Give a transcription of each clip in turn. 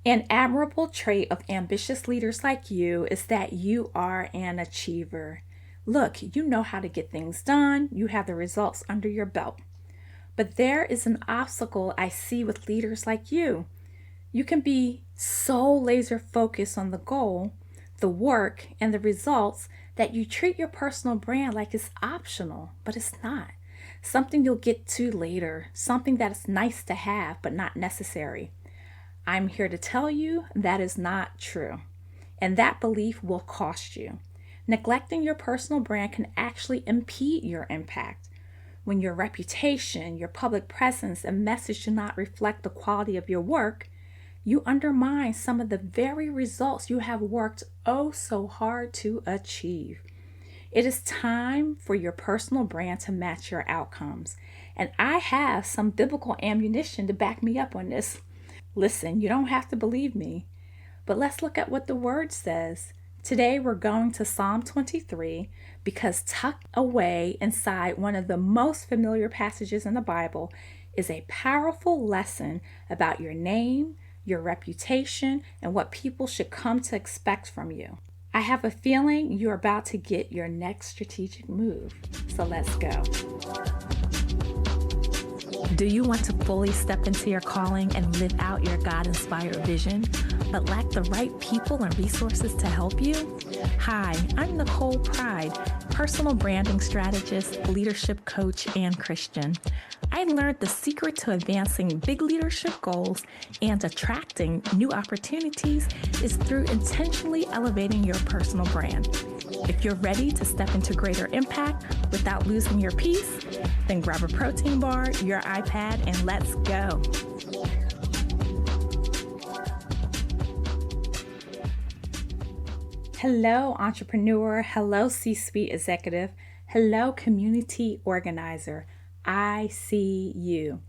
An admirable trait of ambitious leaders like you is that you are an achiever. Look, you know how to get things done, you have the results under your belt. But there is an obstacle I see with leaders like you. You can be so laser focused on the goal, the work, and the results that you treat your personal brand like it's optional, but it's not. Something you'll get to later, something that is nice to have, but not necessary. I'm here to tell you that is not true, and that belief will cost you. Neglecting your personal brand can actually impede your impact. When your reputation, your public presence, and message do not reflect the quality of your work, you undermine some of the very results you have worked oh so hard to achieve. It is time for your personal brand to match your outcomes, and I have some biblical ammunition to back me up on this. Listen, you don't have to believe me, but let's look at what the word says. Today we're going to Psalm 23 because tucked away inside one of the most familiar passages in the Bible is a powerful lesson about your name, your reputation, and what people should come to expect from you. I have a feeling you're about to get your next strategic move, so let's go. Do you want to fully step into your calling and live out your God-inspired vision, but lack the right people and resources to help you? Hi, I'm Nicole Pride, personal branding strategist, leadership coach, and Christian. I learned the secret to advancing big leadership goals and attracting new opportunities is through intentionally elevating your personal brand. If you're ready to step into greater impact without losing your peace, then grab a protein bar, your iPad, and let's go. Hello, entrepreneur. Hello, C-suite executive. Hello, community organizer. I see you.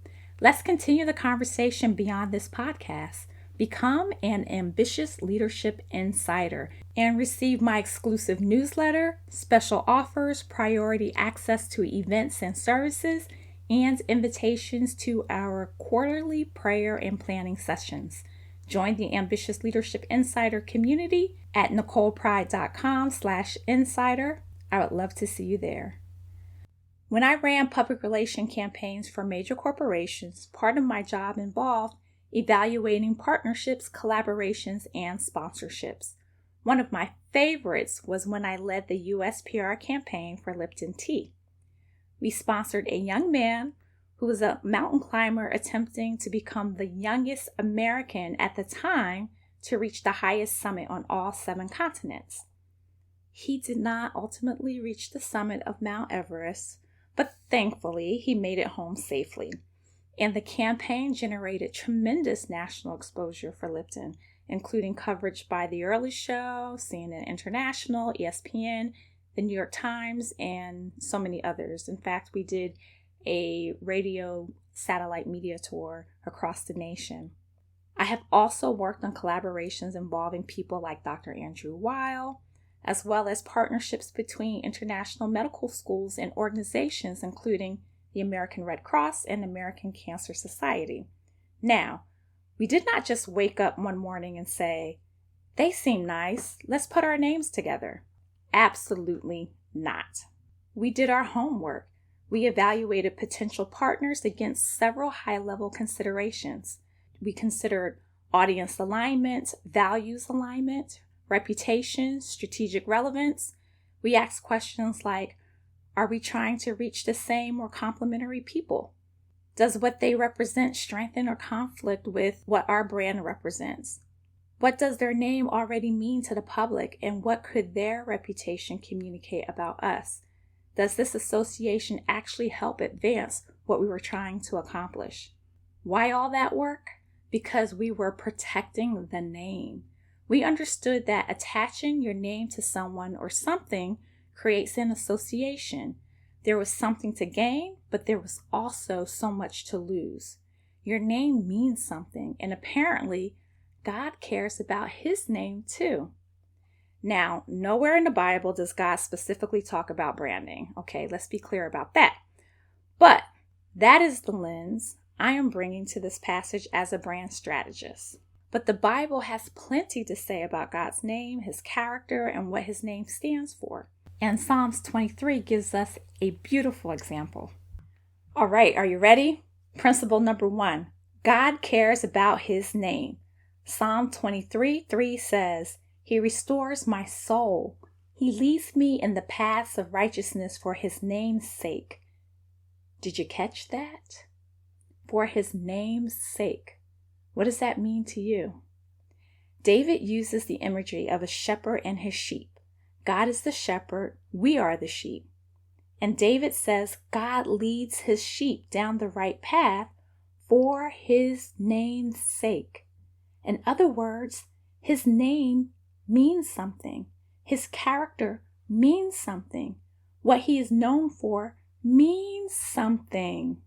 Let's continue the conversation beyond this podcast. Become an ambitious leadership insider and receive my exclusive newsletter, special offers, priority access to events and services, and invitations to our quarterly prayer and planning sessions. Join the Ambitious Leadership Insider community at NicolePride.com/insider. I would love to see you there. When I ran public relation campaigns for major corporations, part of my job involved evaluating partnerships, collaborations, and sponsorships. One of my favorites was when I led the U.S. PR campaign for Lipton Tea. We sponsored a young man who was a mountain climber attempting to become the youngest American at the time to reach the highest summit on all 7 continents. He did not ultimately reach the summit of Mount Everest, but thankfully he made it home safely. And the campaign generated tremendous national exposure for Lipton, including coverage by The Early Show, CNN International, ESPN, the New York Times, and so many others. In fact, we did a radio satellite media tour across the nation. I have also worked on collaborations involving people like Dr. Andrew Weil, as well as partnerships between international medical schools and organizations, including the American Red Cross and American Cancer Society. Now, we did not just wake up one morning and say, they seem nice, let's put our names together. Absolutely not. We did our homework. We evaluated potential partners against several high-level considerations. We considered audience alignment, values alignment, reputation, strategic relevance. We asked questions like, are we trying to reach the same or complementary people? Does what they represent strengthen or conflict with what our brand represents? What does their name already mean to the public, and what could their reputation communicate about us? Does this association actually help advance what we were trying to accomplish? Why all that work? Because we were protecting the name. We understood that attaching your name to someone or something creates an association. There was something to gain, but there was also so much to lose. Your name means something, and apparently God cares about His name too. Now, nowhere in the Bible does God specifically talk about branding. Okay, let's be clear about that. But that is the lens I am bringing to this passage as a brand strategist. But the Bible has plenty to say about God's name, his character, and what his name stands for. And Psalms 23 gives us a beautiful example. All right, are you ready? Principle number 1, God cares about his name. Psalm 23:3 says, He restores my soul. He leads me in the paths of righteousness for his name's sake. Did you catch that? For his name's sake. What does that mean to you? David uses the imagery of a shepherd and his sheep. God is the shepherd, we are the sheep. And David says God leads his sheep down the right path for his name's sake. In other words, his name means something. His character means something. What he is known for means something.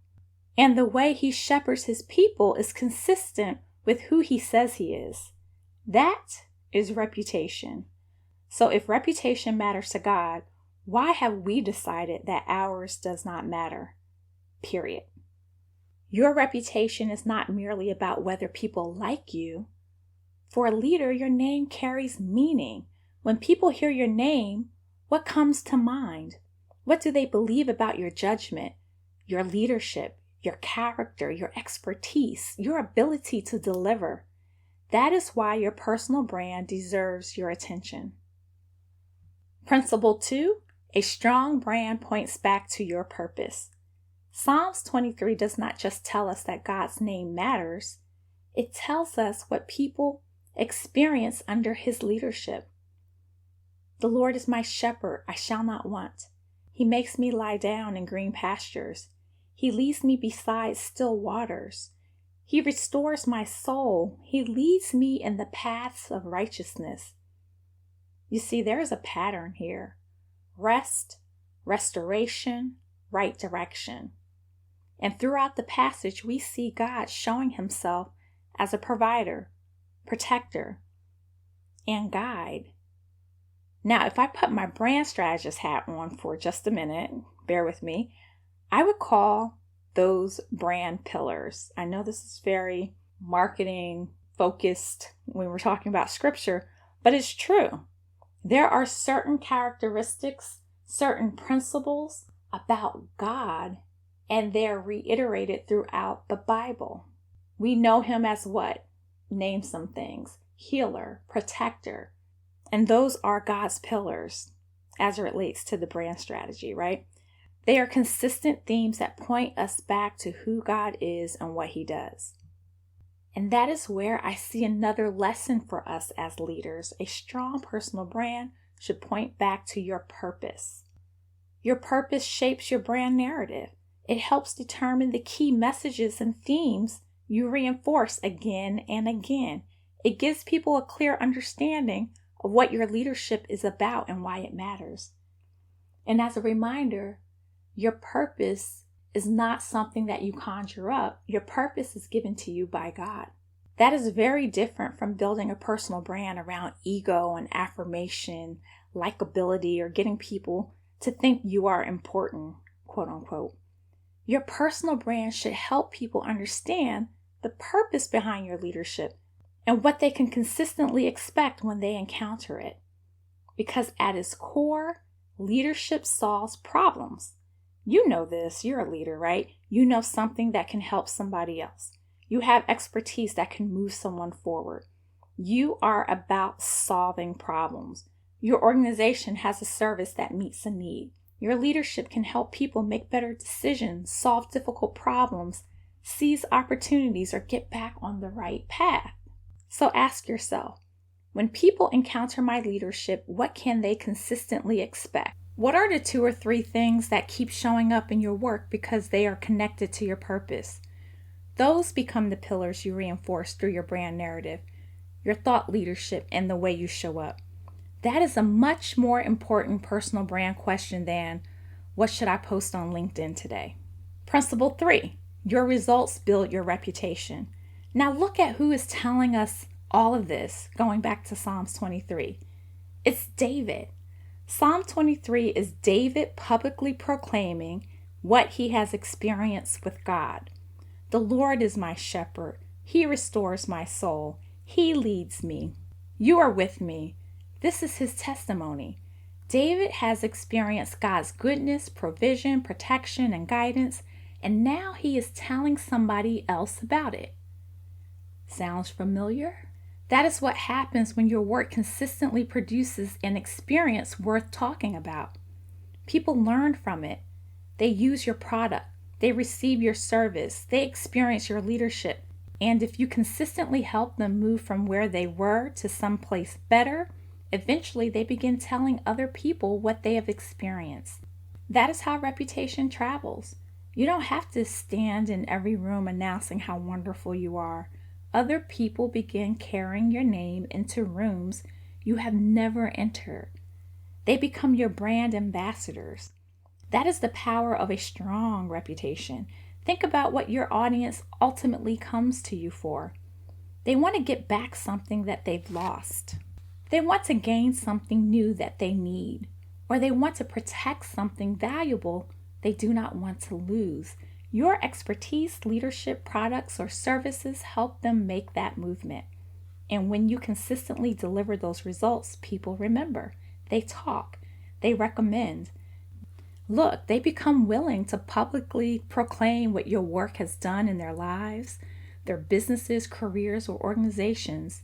And the way he shepherds his people is consistent with who he says he is. That is reputation. So if reputation matters to God, why have we decided that ours does not matter? Period. Your reputation is not merely about whether people like you. For a leader, your name carries meaning. When people hear your name, what comes to mind? What do they believe about your judgment, your leadership, your character, your expertise, your ability to deliver? That is why your personal brand deserves your attention. Principle 2, a strong brand points back to your purpose. Psalms 23 does not just tell us that God's name matters, it tells us what people experience under his leadership. The Lord is my shepherd, I shall not want. He makes me lie down in green pastures. He leads me beside still waters. He restores my soul. He leads me in the paths of righteousness. You see, there is a pattern here. Rest, restoration, right direction. And throughout the passage, we see God showing himself as a provider, protector, and guide. Now, if I put my brand strategist hat on for just a minute, bear with me, I would call those brand pillars. I know this is very marketing focused when we're talking about scripture, but it's true. There are certain characteristics, certain principles about God, and they're reiterated throughout the Bible. We know him as what? Name some things. Healer, protector. And those are God's pillars as it relates to the brand strategy, right? They are consistent themes that point us back to who God is and what he does. And that is where I see another lesson for us as leaders. A strong personal brand should point back to your purpose. Your purpose shapes your brand narrative. It helps determine the key messages and themes you reinforce again and again. It gives people a clear understanding of what your leadership is about and why it matters. And as a reminder, your purpose is not something that you conjure up. Your purpose is given to you by God. That is very different from building a personal brand around ego and affirmation, likability, or getting people to think you are important, quote unquote. Your personal brand should help people understand the purpose behind your leadership and what they can consistently expect when they encounter it. Because at its core, leadership solves problems. You know this, you're a leader, right? You know something that can help somebody else. You have expertise that can move someone forward. You are about solving problems. Your organization has a service that meets a need. Your leadership can help people make better decisions, solve difficult problems, seize opportunities, or get back on the right path. So ask yourself, when people encounter my leadership, what can they consistently expect? What are the 2 or 3 things that keep showing up in your work because they are connected to your purpose? Those become the pillars you reinforce through your brand narrative, your thought leadership, and the way you show up. That is a much more important personal brand question than, what should I post on LinkedIn today? Principle 3, your results build your reputation. Now look at who is telling us all of this, going back to Psalms 23. It's David. Psalm 23 is David publicly proclaiming what he has experienced with God. The Lord is my shepherd. He restores my soul. He leads me. You are with me. This is his testimony. David has experienced God's goodness, provision, protection, and guidance, and now he is telling somebody else about it. Sounds familiar? That is what happens when your work consistently produces an experience worth talking about. People learn from it. They use your product. They receive your service. They experience your leadership. And if you consistently help them move from where they were to someplace better, eventually they begin telling other people what they have experienced. That is how reputation travels. You don't have to stand in every room announcing how wonderful you are. Other people begin carrying your name into rooms you have never entered. They become your brand ambassadors. That is the power of a strong reputation. Think about what your audience ultimately comes to you for. They want to get back something that they've lost. They want to gain something new that they need, or they want to protect something valuable they do not want to lose. Your expertise, leadership, products, or services help them make that movement. And when you consistently deliver those results, people remember. They talk. They recommend. Look, they become willing to publicly proclaim what your work has done in their lives, their businesses, careers, or organizations.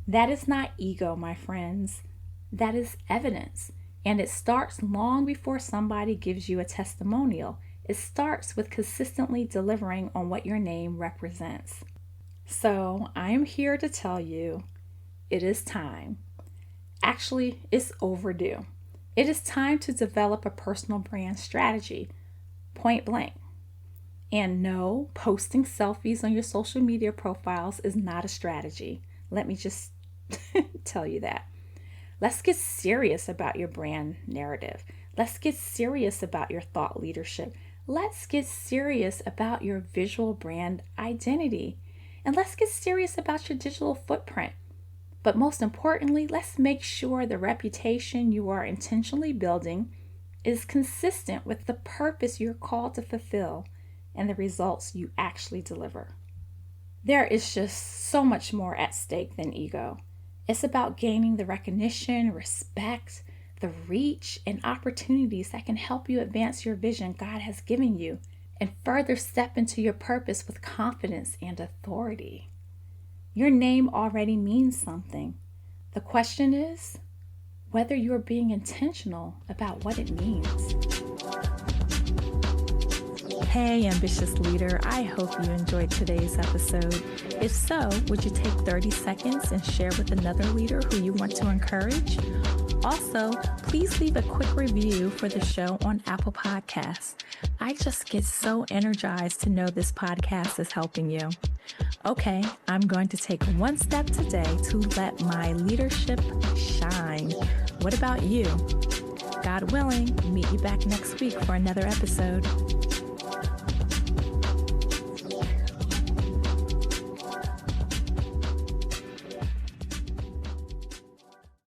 That is not ego, my friends. That is evidence. And it starts long before somebody gives you a testimonial. It starts with consistently delivering on what your name represents. So I am here to tell you, it is time. Actually, it's overdue. It is time to develop a personal brand strategy, point blank. And no, posting selfies on your social media profiles is not a strategy. Let me just tell you that. Let's get serious about your brand narrative. Let's get serious about your thought leadership. Let's get serious about your visual brand identity. And let's get serious about your digital footprint. But most importantly, let's make sure the reputation you are intentionally building is consistent with the purpose you're called to fulfill and the results you actually deliver. There is just so much more at stake than ego. It's about gaining the recognition, respect, the reach, and opportunities that can help you advance your vision God has given you and further step into your purpose with confidence and authority. Your name already means something. The question is whether you're being intentional about what it means. Hey, ambitious leader, I hope you enjoyed today's episode. If so, would you take 30 seconds and share with another leader who you want to encourage? Also, please leave a quick review for the show on Apple Podcasts. I just get so energized to know this podcast is helping you. Okay, I'm going to take one step today to let my leadership shine. What about you? God willing, meet you back next week for another episode.